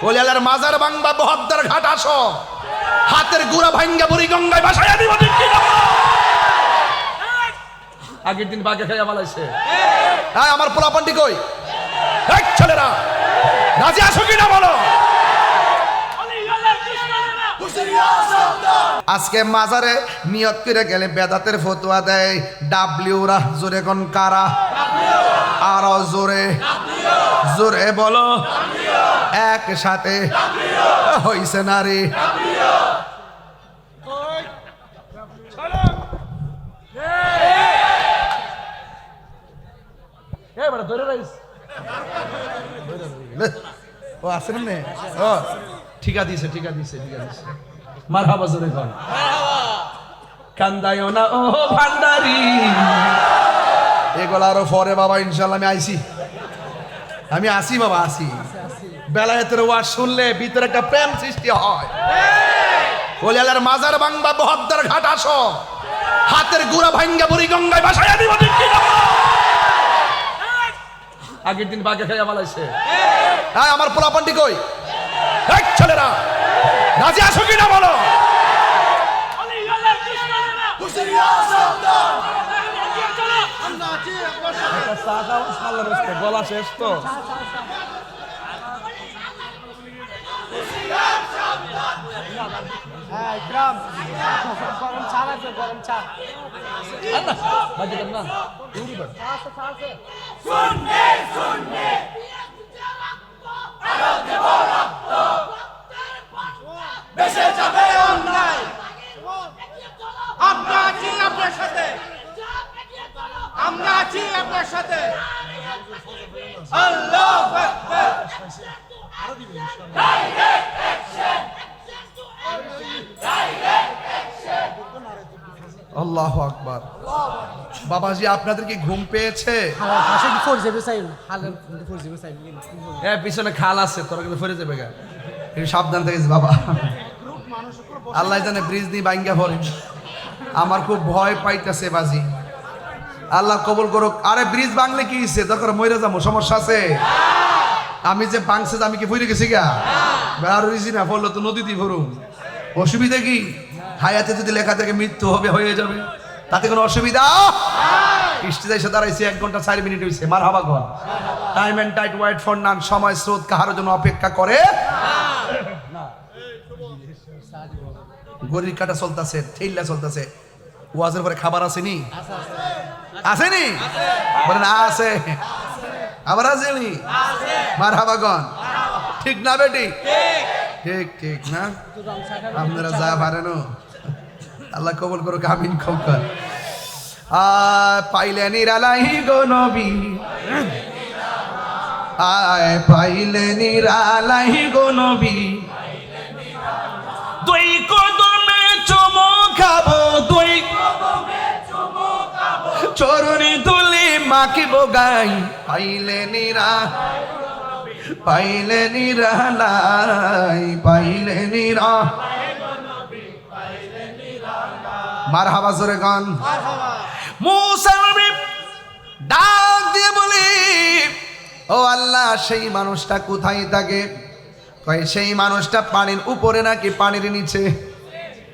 ওলিয়ালার মাজার ভাঙবা বহদ্দার ঘাট আসো, হাতের গুড়া ভাঙ্গা বুড়ি গঙ্গায় ভাসাইয়া দিব। আগের দিন বাগে খাইয়া মালাইছে। হ্যাঁ, আমার পোলাপান্ডি কই? এক ছেলেরা রাজি আসো কিনা বলো। আজকে মাজারে নিয়ত করে গেলে বেদাতের ফতোয়া দেয় ডাব্লিউরা। জোরে কোন কারা? আরো জোরে জোরে বলো, একসাথে হইছে না রে? ও আসেন নে, ও ঠিকা দিছে, ঠিকা দিছে, ঠিকা দিছে। মারহাবা জোরে কোন। কান্দায়ও না ও ভান্ডারি। এগুলো আরো পরে বাবা, ইনশাল্লাহ আমি আসি বাবা, আসি। বেলায়েতের ওয়াজ শুনলে ভিতরে একটা প্রেম সৃষ্টি হয়। ওলিয়ালার মাজার ভাঙবা বহদ্দার ঘাট আসো, হাতের গুড়া ভাঙ্গা বুড়ি গঙ্গায় ভাসাইয়া দিব। আগের দিন বাগে খাইয়া মালাইছে। হ্যাঁ, আমার পোলাপান্ডি কই? এক ছেলেরা রাজি আসো কিনা বলো। গলা শেষ তো। আমরা আছি আপনার সাথে। আল্লাহু আকবার। আল্লাহু আকবার। বাবাজি, আপনাদের কি ঘুম পেয়েছে? হ্যাঁ, পিছনে খাল আছে, তোরা কিন্তু ফিরে যাবে গা। একটু সাবধান থাকিস বাবা। আল্লাহ জানে ব্রিজ নিয়ে বাইঙ্গা ভরে। আমার খুব ভয় পাইতেছে বাজি। আল্লাহ কবুল করুক। আরে ব্রিজ ভাঙলে কি হইছে? দরকার মইরা যাবো, সমস্যা আছে? আমি যে ভাঙছে আমি কি ফিরে গেছি গা? আর হইছি না, বললো তো নদীতে ভরুম। অসুবিধা কি? হায়াতে যদি লেখা থেকে মৃত্যু হবে, হয়ে যাবে, তাতে কোনো অসুবিধা? স্টেজে এসে দাঁড়াইছে 1 ঘন্টা 4 মিনিট হয়েছে। মারহাবা গো। Time and tide wait for none. সময় স্রোত কাহার জন্য অপেক্ষা করে না। গরির কাটা চলতেছে, ঠেইলা চলতেছে। ওয়াজের পরে খাবার আসেনি? আসেনি? বলেন আছে। আবার আসেনি? মারহাবা গন। ঠিক না বেটি? ঠিক ঠিক না? আপনারা যা পারেন আল্লাহ কবুল করুক, আমিন কবুল। পাইলে নিরালাই গো নবী, আয় পাইলে নিরালাই গো নবী। দুই কদমে চুমু খাবো, দুই চরণে তুলি মাখিব গাই। পাইলে নিরা, পাইলে নিরালাই, পাইলে নিরা। মারহাবা জোরে গান। মুসা নবী ডাক দিয়ে বলি, ও আল্লাহ, সেই মানুষটা কোথায় থাকে? কয় সেই মানুষটা পানির উপরে নাকি পানির নিচে?